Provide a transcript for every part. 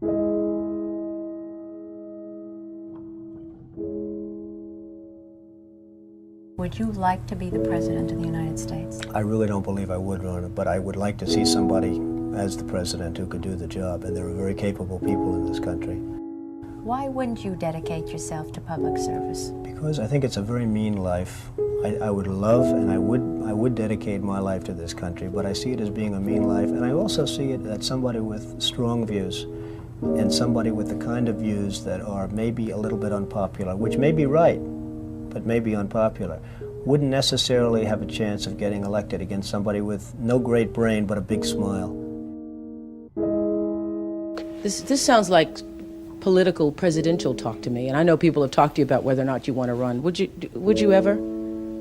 Would you like to be the President of the United States? I really don't believe I would run it, but I would like to see somebody as the President who could do the job, and there are very capable people in this country. Why wouldn't you dedicate yourself to public service? Because I think it's a very mean life. I would love and I would dedicate my life to this country, but I see it as being a mean life, and I also see it as somebody with strong views and somebody with the kind of views that are maybe a little bit unpopular, which may be right, but may be unpopular, wouldn't necessarily have a chance of getting elected against somebody with no great brain but a big smile. This sounds like political presidential talk to me, and I know people have talked to you about whether or not you want to run. Would you ever?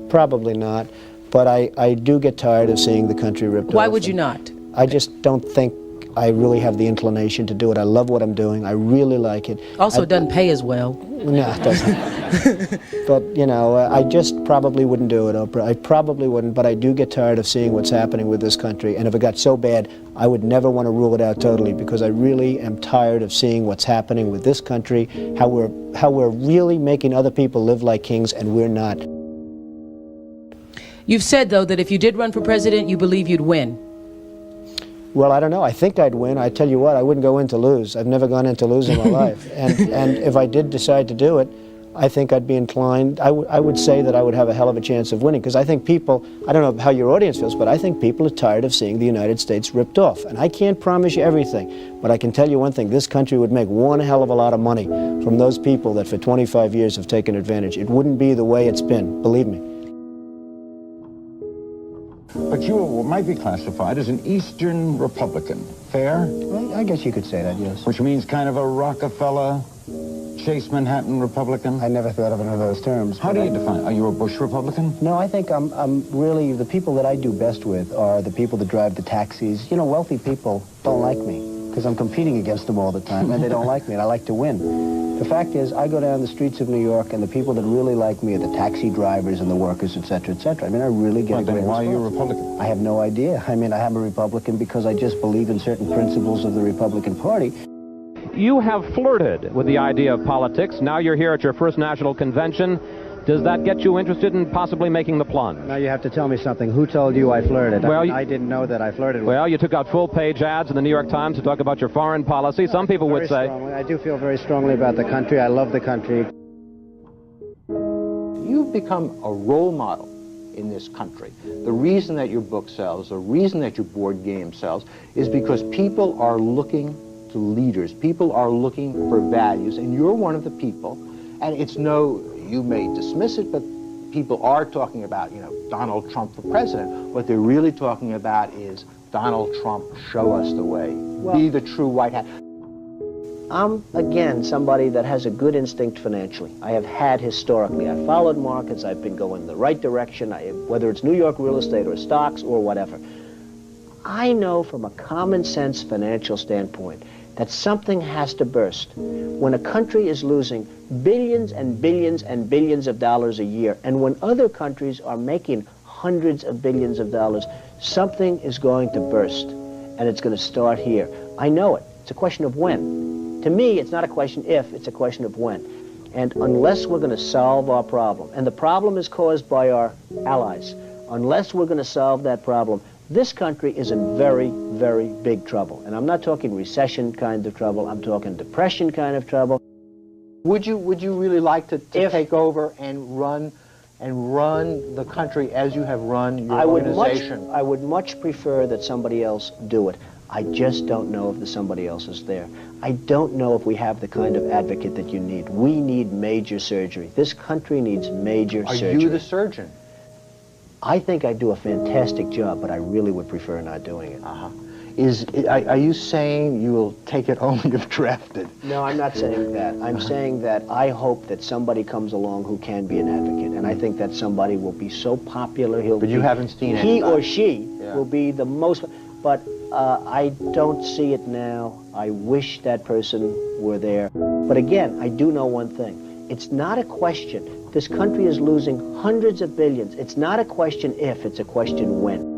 Probably not, but I do get tired of seeing the country ripped off. Why would you not? I just don't think I really have the inclination to do it. I love what I'm doing. I really like it. Also, it doesn't pay as well. No, it doesn't. But, you know, I just probably wouldn't do it, Oprah. I probably wouldn't, but I do get tired of seeing what's happening with this country. And if it got so bad, I would never want to rule it out totally, because I really am tired of seeing what's happening with this country, how we're really making other people live like kings, and we're not. You've said, though, that if you did run for president, you believe you'd win. Well, I don't know. I think I'd win. I tell you what, I wouldn't go in to lose. I've never gone in to lose in my life. And if I did decide to do it, I think I'd be inclined, I would say that I would have a hell of a chance of winning, because I think people, I don't know how your audience feels, but I think people are tired of seeing the United States ripped off. And I can't promise you everything, but I can tell you one thing: this country would make one hell of a lot of money from those people that for 25 years have taken advantage. It wouldn't be the way it's been, believe me. But you might be classified as an Eastern Republican. Fair? Well, I guess you could say that, yes. Which means kind of a Rockefeller, Chase Manhattan Republican? I never thought of it in those terms. How do you define? Are you a Bush Republican? No, I think I'm really, the people that I do best with are the people that drive the taxis. You know, wealthy people don't like me because I'm competing against them all the time, and they don't like me, and I like to win. The fact is, I go down the streets of New York, and the people that really like me are the taxi drivers and the workers, et cetera, et cetera. I mean, I really get a great response. Why are you a Republican? I have no idea. I mean, I am a Republican because I just believe in certain principles of the Republican Party. You have flirted with the idea of politics. Now you're here at your first national convention. Does that get you interested in possibly making the plunge? Now you have to tell me something. Who told you I flirted? Well, I didn't know that I flirted with. Well, you took out full-page ads in the New York Times to talk about your foreign policy. Some people would say... I do feel very strongly about the country. I love the country. You've become a role model in this country. The reason that your book sells, the reason that your board game sells, is because people are looking to leaders. People are looking for values, and you're one of the people. And it's no... You may dismiss it, but people are talking about, you know, Donald Trump for president. What they're really talking about is Donald Trump, show us the way. Well, be the true white hat. I'm, again, somebody that has a good instinct financially. I have had historically. I followed markets. I've been going the right direction, whether it's New York real estate or stocks or whatever. I know from a common sense financial standpoint that something has to burst. When a country is losing billions and billions and billions of dollars a year, and when other countries are making hundreds of billions of dollars, something is going to burst, and it's going to start here. I know it. It's a question of when. To me, it's not a question if, it's a question of when. And unless we're going to solve our problem, and the problem is caused by our allies, unless we're going to solve that problem, this country is in very, very big trouble. And I'm not talking recession kind of trouble, I'm talking depression kind of trouble. Would you really like to take over and run the country as you have run your organization? I would much prefer that somebody else do it. I just don't know if the somebody else is there. I don't know if we have the kind of advocate that you need. We need major surgery. This country needs major surgery. Are you the surgeon? I think I do a fantastic job, but I really would prefer not doing it. Are you saying you will take it only if drafted? No, I'm not saying that. I'm saying that I hope that somebody comes along who can be an advocate, and I think that somebody will be so popular, But you haven't seen anybody. He or she will be the most, but I don't see it now. I wish that person were there. But again, I do know one thing. It's not a question. This country is losing hundreds of billions. It's not a question if, it's a question when.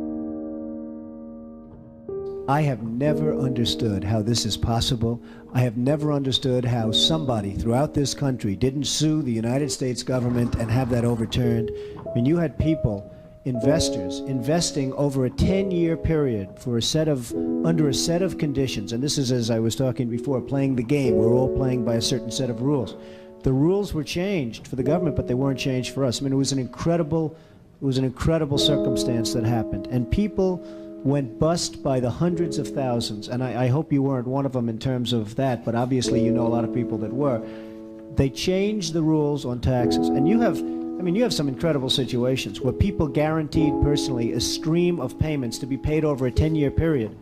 I have never understood how this is possible. I have never understood how somebody throughout this country didn't sue the United States government and have that overturned. I mean, you had people, investors, investing over a 10-year period for under a set of conditions. And this is, as I was talking before, playing the game. We're all playing by a certain set of rules. The rules were changed for the government, but they weren't changed for us. I mean, it was an incredible circumstance that happened. And people went bust by the hundreds of thousands, and I hope you weren't one of them in terms of that, but obviously you know a lot of people that were. They changed the rules on taxes, and you have some incredible situations where people guaranteed personally a stream of payments to be paid over a 10-year period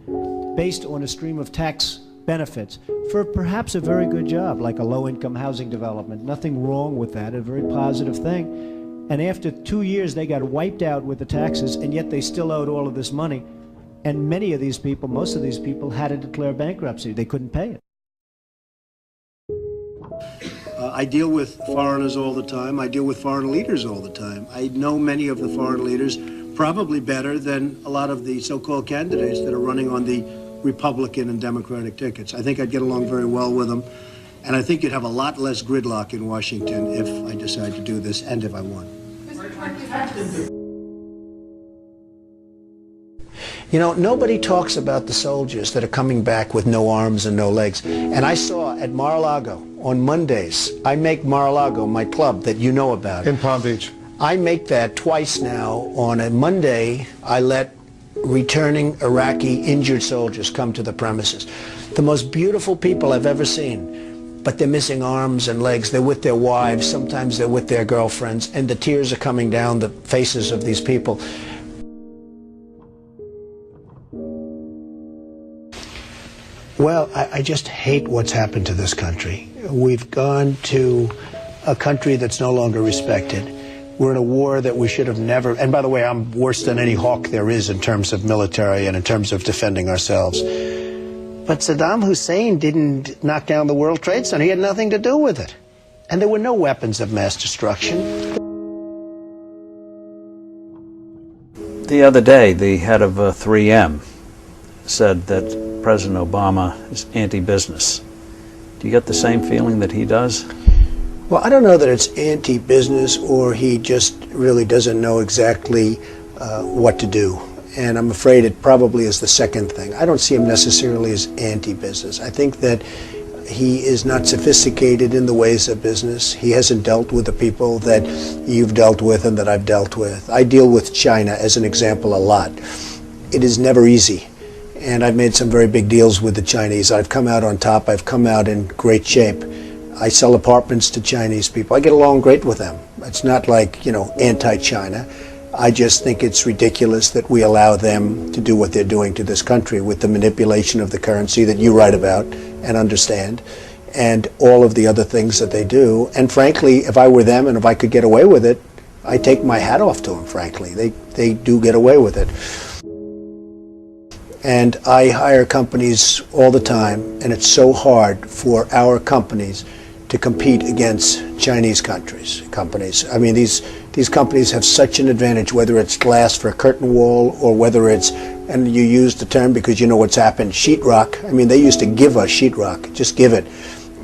based on a stream of tax benefits for perhaps a very good job, like a low-income housing development. Nothing wrong with that, a very positive thing. And after 2 years, they got wiped out with the taxes, and yet they still owed all of this money. And many of these people, most of these people, had to declare bankruptcy. They couldn't pay it. I deal with foreigners all the time. I deal with foreign leaders all the time. I know many of the foreign leaders probably better than a lot of the so-called candidates that are running on the Republican and Democratic tickets. I think I'd get along very well with them. And I think you'd have a lot less gridlock in Washington if I decide to do this and if I won. You know, nobody talks about the soldiers that are coming back with no arms and no legs. And I saw at Mar-a-Lago on Mondays, I make Mar-a-Lago my club that you know about. In Palm Beach. I make that twice now. On a Monday, I let returning Iraqi injured soldiers come to the premises. The most beautiful people I've ever seen, but they're missing arms and legs. They're with their wives, sometimes they're with their girlfriends, and the tears are coming down the faces of these people. Well, I just hate what's happened to this country. We've gone to a country that's no longer respected. We're in a war that we should have never, and by the way, I'm worse than any hawk there is in terms of military and in terms of defending ourselves. But Saddam Hussein didn't knock down the World Trade Center. He had nothing to do with it. And there were no weapons of mass destruction. The other day, the head of 3M said that President Obama is anti-business. Do you get the same feeling that he does? Well, I don't know that it's anti-business or he just really doesn't know exactly what to do. And I'm afraid it probably is the second thing. I don't see him necessarily as anti-business. I think that he is not sophisticated in the ways of business. He hasn't dealt with the people that you've dealt with and that I've dealt with. I deal with China as an example a lot. It is never easy. And I've made some very big deals with the Chinese. I've come out on top. I've come out in great shape. I sell apartments to Chinese people. I get along great with them. It's not like, you know, anti-China. I just think it's ridiculous that we allow them to do what they're doing to this country with the manipulation of the currency that you write about and understand, and all of the other things that they do. And frankly, if I were them and if I could get away with it, I'd take my hat off to them, frankly. They do get away with it. And I hire companies all the time, and it's so hard for our companies to compete against Chinese companies. I mean, these companies have such an advantage, whether it's glass for a curtain wall or whether it's, and you use the term because you know what's happened, sheetrock. I mean, they used to give us sheetrock, just give it.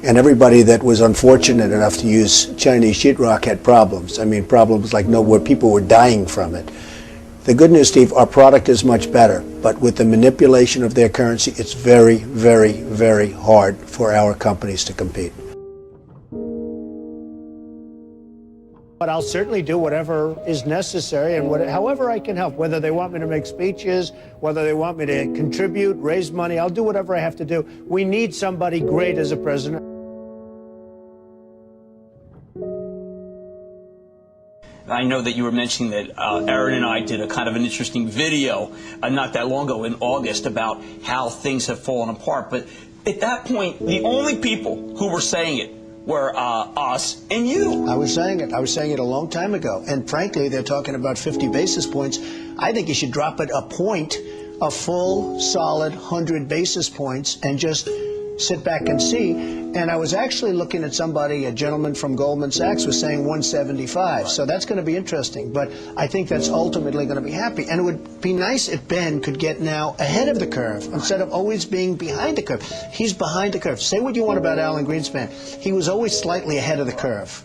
And everybody that was unfortunate enough to use Chinese sheetrock had problems. I mean, problems like where people were dying from it. The good news, Steve, our product is much better, but with the manipulation of their currency, it's very, very, very hard for our companies to compete. But I'll certainly do whatever is necessary and however I can help, whether they want me to make speeches, whether they want me to contribute, raise money, I'll do whatever I have to do. We need somebody great as a president. I know that you were mentioning that Aaron and I did a kind of an interesting video not that long ago in August about how things have fallen apart. But at that point, the only people who were saying it were us and you. I was saying it. I was saying it a long time ago. And frankly, they're talking about 50 basis points. I think you should drop it a point, a full, solid 100 basis points, and just sit back and see. And I was actually looking at somebody, a gentleman from Goldman Sachs was saying 175. So that's going to be interesting. But I think that's ultimately going to be happy. And it would be nice if Ben could get now ahead of the curve instead of always being behind the curve. He's behind the curve. Say what you want about Alan Greenspan. He was always slightly ahead of the curve.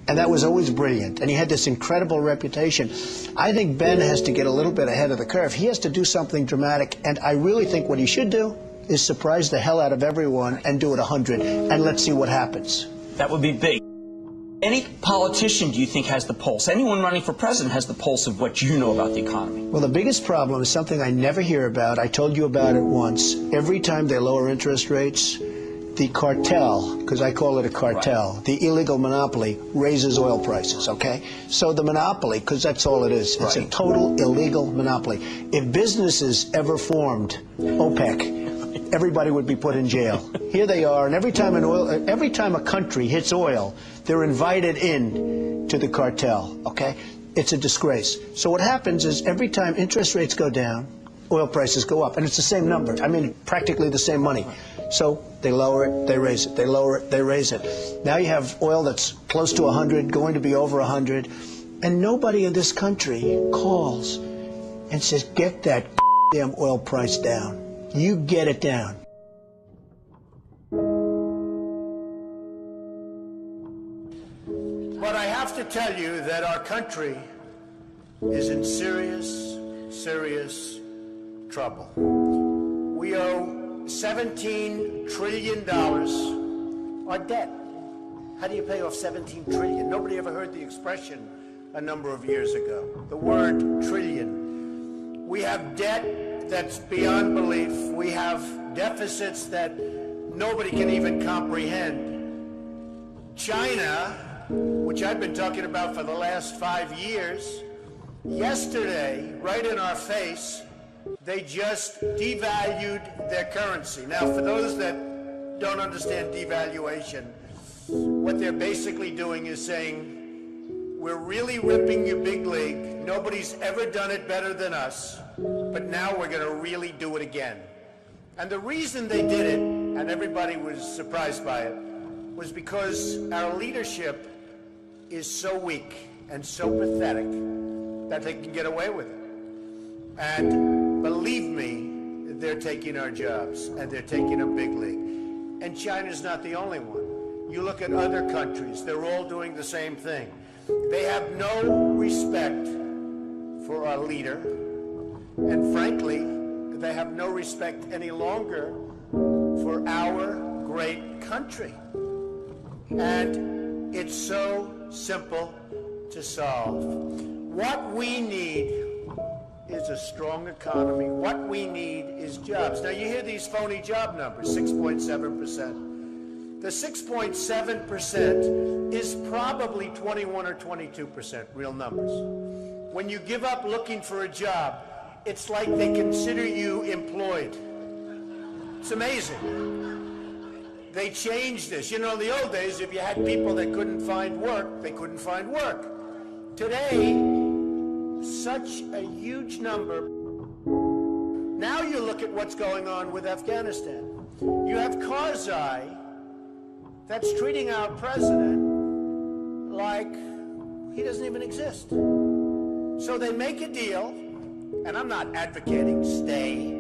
And that was always brilliant. And he had this incredible reputation. I think Ben has to get a little bit ahead of the curve. He has to do something dramatic. And I really think what he should do is surprise the hell out of everyone and do it 100. And let's see what happens. That would be big. Any politician, do you think, has the pulse? Anyone running for president has the pulse of what you know about the economy? Well, the biggest problem is something I never hear about. I told you about it once. Every time they lower interest rates, the cartel, because I call it a cartel, the illegal monopoly raises oil prices, okay? So the monopoly, because that's all it is, it's a total illegal monopoly. If businesses ever formed OPEC, everybody would be put in jail. Here they are, and every time a country hits oil, they're invited in to the cartel, okay? It's a disgrace. So what happens is every time interest rates go down, oil prices go up, and it's the same number. I mean, practically the same money. So they lower it, they raise it, they lower it, they raise it. Now you have oil that's close to 100, going to be over 100, and nobody in this country calls and says, get that damn oil price down. You get it down. But I have to tell you that our country is in serious, serious trouble. We owe $17 trillion on debt. How do you pay off $17 trillion? Nobody ever heard the expression a number of years ago. The word trillion. We have debt that's beyond belief. We have deficits that nobody can even comprehend. China, which I've been talking about for the last 5 years, yesterday, right in our face, they just devalued their currency. Now, for those that don't understand devaluation, what they're basically doing is saying, we're really ripping you big league. Nobody's ever done it better than us, but now we're going to really do it again. And the reason they did it, and everybody was surprised by it, was because our leadership is so weak and so pathetic that they can get away with it. And believe me, they're taking our jobs, and they're taking a big league. And China's not the only one. You look at other countries, they're all doing the same thing. They have no respect for our leader, and frankly, they have no respect any longer for our great country. And it's so simple to solve. What we need is a strong economy. What we need is jobs. Now, you hear these phony job numbers, 6.7%. The 6.7% is probably 21 or 22% real numbers. When you give up looking for a job, it's like they consider you employed. It's amazing. They changed this. You know, in the old days, if you had people that couldn't find work, they couldn't find work. Today, such a huge number. Now you look at what's going on with Afghanistan. You have Karzai that's treating our president like he doesn't even exist. So they make a deal, and I'm not advocating stay,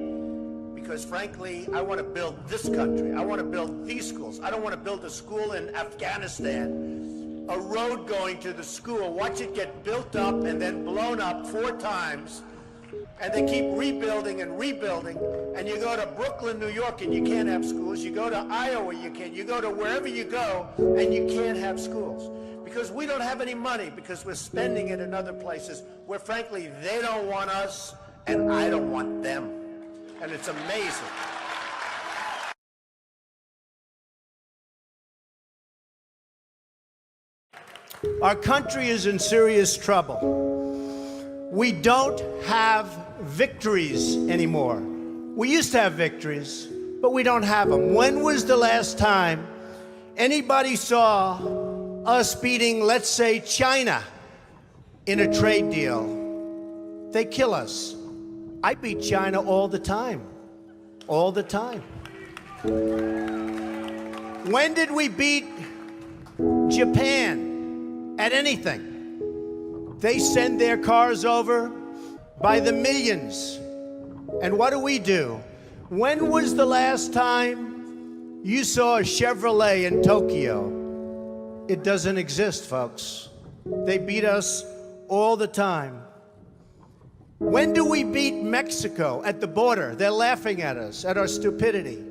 because frankly, I want to build this country. I want to build these schools. I don't want to build a school in Afghanistan, a road going to the school, watch it get built up and then blown up 4 times, and they keep rebuilding and rebuilding, and you go to Brooklyn, New York, and you can't have schools. You go to Iowa, you can't. You go to wherever you go, and you can't have schools. Because we don't have any money, because we're spending it in other places where, frankly, they don't want us, and I don't want them. And it's amazing. Our country is in serious trouble. We don't have victories anymore. We used to have victories, but we don't have them. When was the last time anybody saw us beating, let's say, China in a trade deal? They kill us. I beat China all the time. All the time. When did we beat Japan at anything? They send their cars over by the millions. And what do? When was the last time you saw a Chevrolet in Tokyo? It doesn't exist, folks. They beat us all the time. When do we beat Mexico at the border? They're laughing at us, at our stupidity.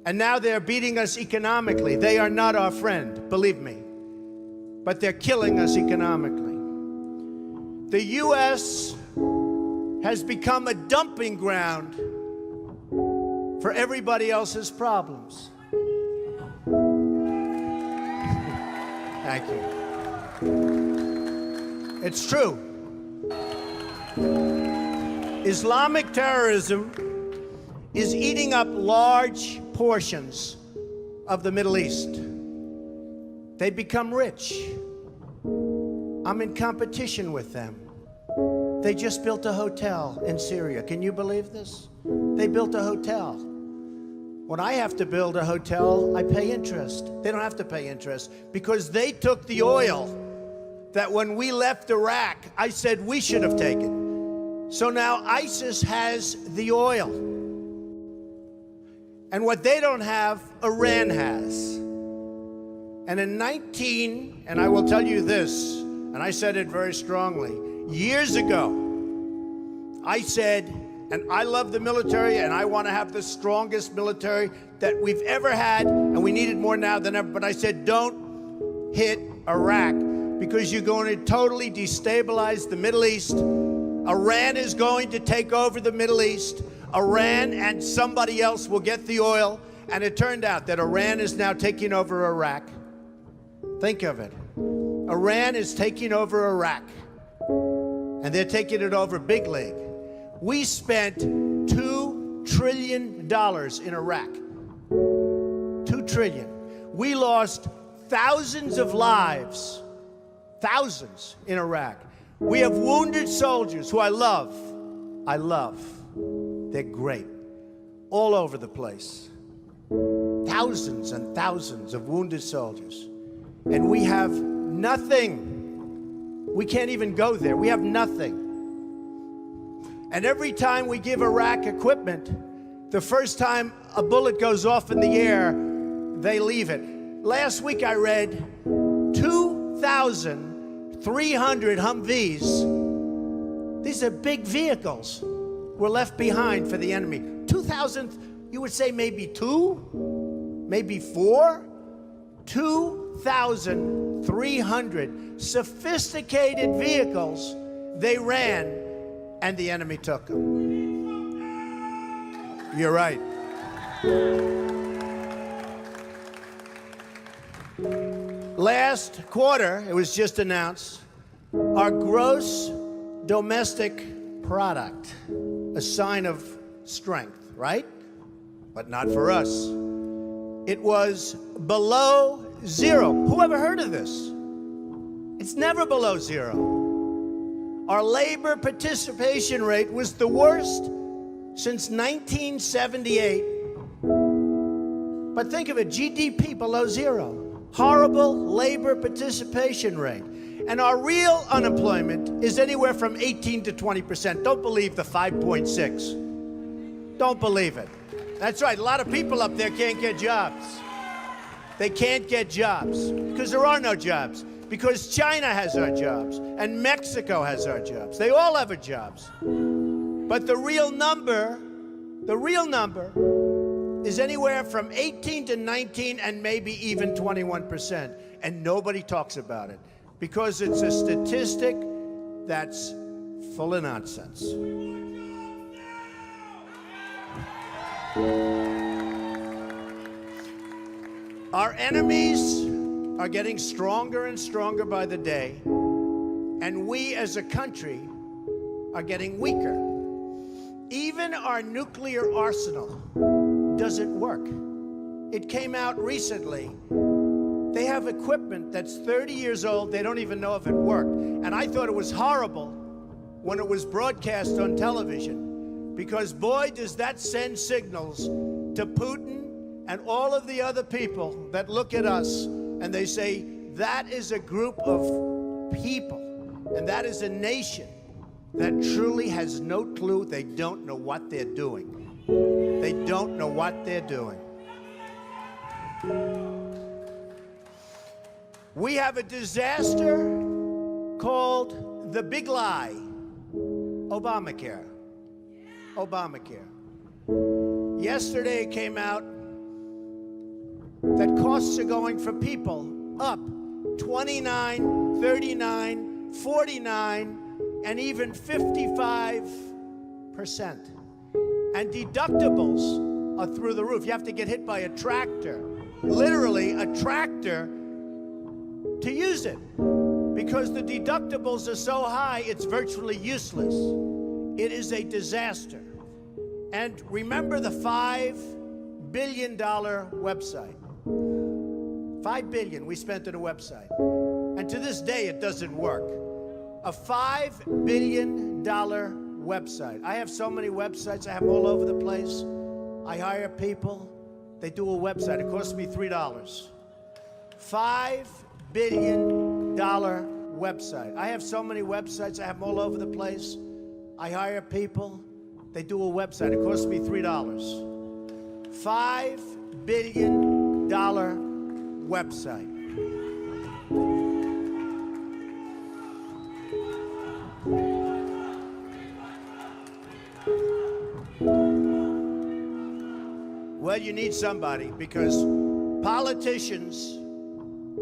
And now they're beating us economically. They are not our friend, believe me. But they're killing us economically. The U.S. has become a dumping ground for everybody else's problems. Thank you. It's true. Islamic terrorism is eating up large portions of the Middle East. They become rich. I'm in competition with them. They just built a hotel in Syria. Can you believe this? They built a hotel. When I have to build a hotel, I pay interest. They don't have to pay interest because they took the oil that when we left Iraq, I said we should have taken. So now ISIS has the oil. And what they don't have, Iran has. And in and I will tell you this, and I said it very strongly, years ago, I said, and I love the military, and I want to have the strongest military that we've ever had, and we need it more now than ever, but I said, don't hit Iraq, because you're going to totally destabilize the Middle East. Iran is going to take over the Middle East. Iran and somebody else will get the oil, and it turned out that Iran is now taking over Iraq. Think of it. Iran is taking over Iraq, and they're taking it over big league. We spent $2 trillion in Iraq. $2 trillion. We lost thousands of lives, thousands in Iraq. We have wounded soldiers who I love. They're great. All over the place. Thousands and thousands of wounded soldiers. And we have nothing. We can't even go there. We have nothing. And every time we give Iraq equipment, the first time a bullet goes off in the air, they leave it. Last week I read 2,300 Humvees. These are big vehicles. Were left behind for the enemy. 2,000, you would say maybe 2, maybe 4. 2,300 sophisticated vehicles they ran, and the enemy took them. You're right. Last quarter, it was just announced, our gross domestic product, a sign of strength, right? But not for us. It was below zero. Who ever heard of this? It's never below zero. Our labor participation rate was the worst since 1978. But think of it, GDP below zero. Horrible labor participation rate. And our real unemployment is anywhere from 18 to 20%. Don't believe the 5.6. Don't believe it. That's right, a lot of people up there can't get jobs. They can't get jobs because there are no jobs. Because China has our jobs and Mexico has our jobs. They all have our jobs. But the real number is anywhere from 18 to 19 and maybe even 21%. And nobody talks about it because it's a statistic that's full of nonsense. Our enemies are getting stronger and stronger by the day, and we as a country are getting weaker. Even our nuclear arsenal doesn't work. It came out recently. They have equipment that's 30 years old. They don't even know if it worked. And I thought it was horrible when it was broadcast on television, because boy, does that send signals to Putin and all of the other people that look at us and they say, that is a group of people, and that is a nation that truly has no clue. They don't know what they're doing. They don't know what they're doing. We have a disaster called the big lie, Obamacare. Obamacare. Yesterday it came out that costs are going for people up 29, 39, 49, and even 55%. And deductibles are through the roof. You have to get hit by a tractor, literally a tractor, to use it. Because the deductibles are so high, it's virtually useless. It is a disaster. And remember the $5 billion website. $5 billion we spent on a website. And to this day, it doesn't work. A $5 billion website. I have so many websites. I have them all over the place. I hire people. They do a website. It costs me $3. $5 billion website. I have so many websites. I have them all over the place. I hire people. They do a website. It costs me $3. $5 billion website. Well, you need somebody, because politicians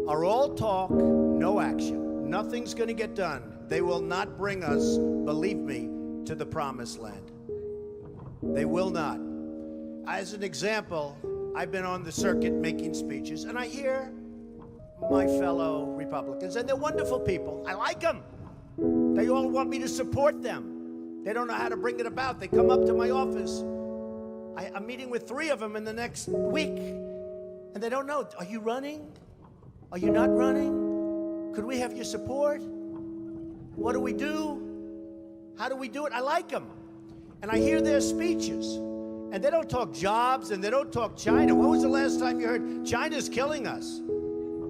are all talk, no action. Nothing's going to get done. They will not bring us, believe me, to the promised land. They will not. As an example, I've been on the circuit making speeches, and I hear my fellow Republicans, and they're wonderful people. I like them. They all want me to support them. They don't know how to bring it about. They come up to my office. I'm meeting with 3 of them in the next week, and they don't know. Are you running? Are you not running? Could we have your support? What do we do? How do we do it? I like them. And I hear their speeches, and they don't talk jobs, and they don't talk China. When was the last time you heard China's killing us?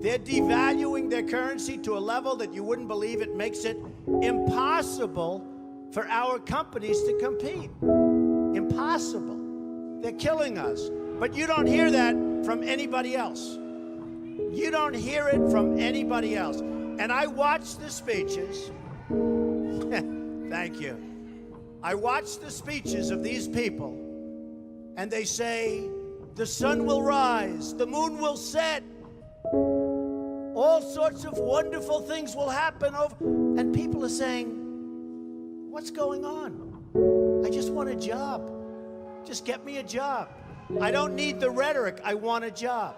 They're devaluing their currency to a level that you wouldn't believe. It makes it impossible for our companies to compete. Impossible. They're killing us. But you don't hear that from anybody else. You don't hear it from anybody else. And I watch the speeches. Thank you. I watch the speeches of these people, and they say, the sun will rise, the moon will set, all sorts of wonderful things will happen. And people are saying, what's going on? I just want a job. Just get me a job. I don't need the rhetoric. I want a job.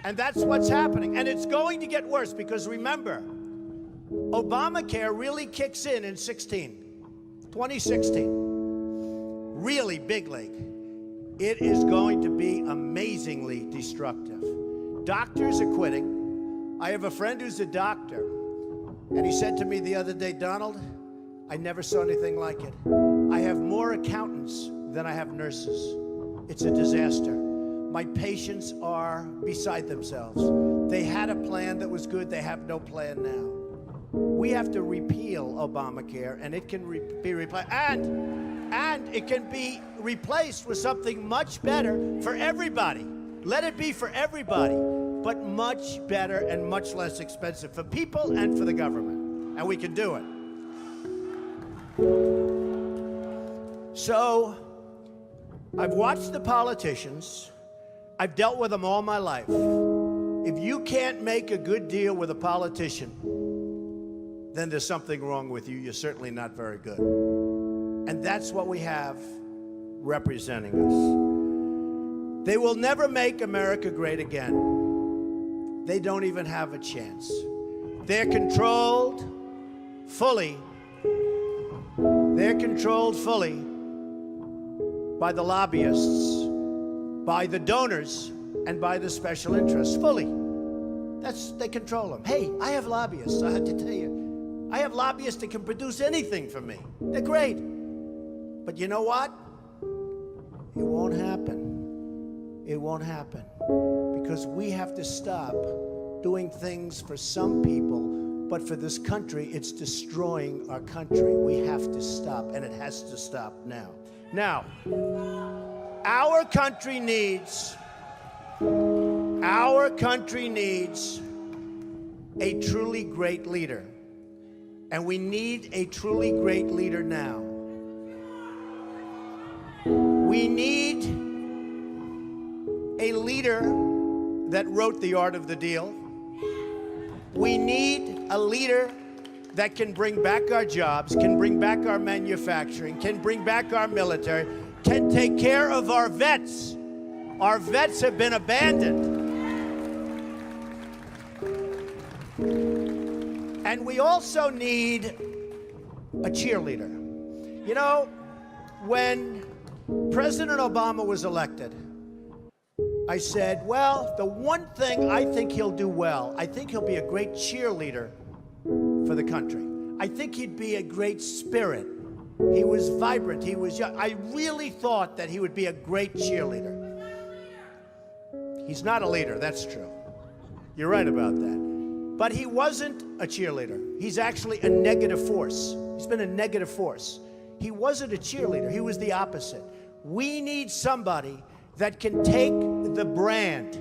And that's what's happening. And it's going to get worse, because remember, Obamacare really kicks in 2016. Really big league. It is going to be amazingly destructive. Doctors are quitting. I have a friend who's a doctor, and he said to me the other day, Donald, I never saw anything like it. I have more accountants than I have nurses. It's a disaster. My patients are beside themselves. They had a plan that was good. They have no plan now. We have to repeal Obamacare, and it can be replaced. And it can be replaced with something much better for everybody. Let it be for everybody, but much better and much less expensive for people and for the government. And we can do it. So, I've watched the politicians. I've dealt with them all my life. If you can't make a good deal with a politician, then there's something wrong with you. You're certainly not very good. And that's what we have representing us. They will never make America great again. They don't even have a chance. They're controlled fully. They're controlled fully by the lobbyists, by the donors, and by the special interests, fully. They control them. Hey, I have lobbyists, I have to tell you. I have lobbyists that can produce anything for me. They're great. But you know what? It won't happen. It won't happen because we have to stop doing things for some people, but for this country, it's destroying our country. We have to stop, and it has to stop now. Now, our country needs a truly great leader, and we need a truly great leader now. We need a leader that wrote The Art of the Deal. We need a leader that can bring back our jobs, can bring back our manufacturing, can bring back our military, can take care of our vets. Our vets have been abandoned. And we also need a cheerleader. You know, when President Obama was elected, I said, well, the one thing I think he'll do well, I think he'll be a great cheerleader for the country. I think he'd be a great spirit. He was vibrant, he was young. I really thought that he would be a great cheerleader. He's not a leader, that's true. You're right about that. But he wasn't a cheerleader. He's actually a negative force. He's been a negative force. He wasn't a cheerleader, he was the opposite. We need somebody that can take the brand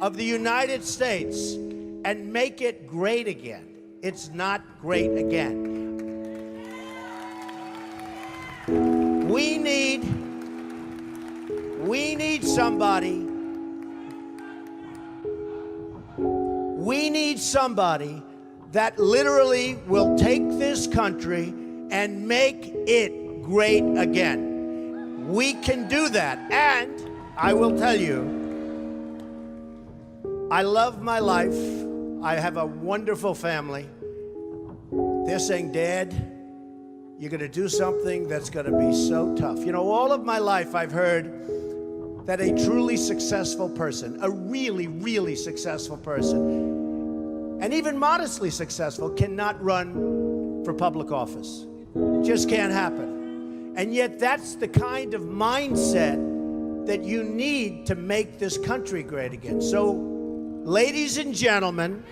of the United States and make it great again. It's not great again. We need somebody that literally will take this country and make it great again. We can do that. And I will tell you, I love my life. I have a wonderful family. They're saying, Dad, you're going to do something that's going to be so tough. You know, all of my life I've heard that a truly successful person, a really, really successful person, and even modestly successful, cannot run for public office. Just can't happen. And yet that's the kind of mindset that you need to make this country great again. So, ladies and gentlemen,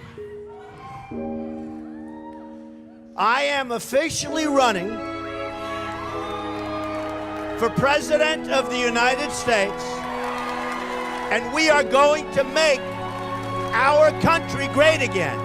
I am officially running for President of the United States, and we are going to make our country great again.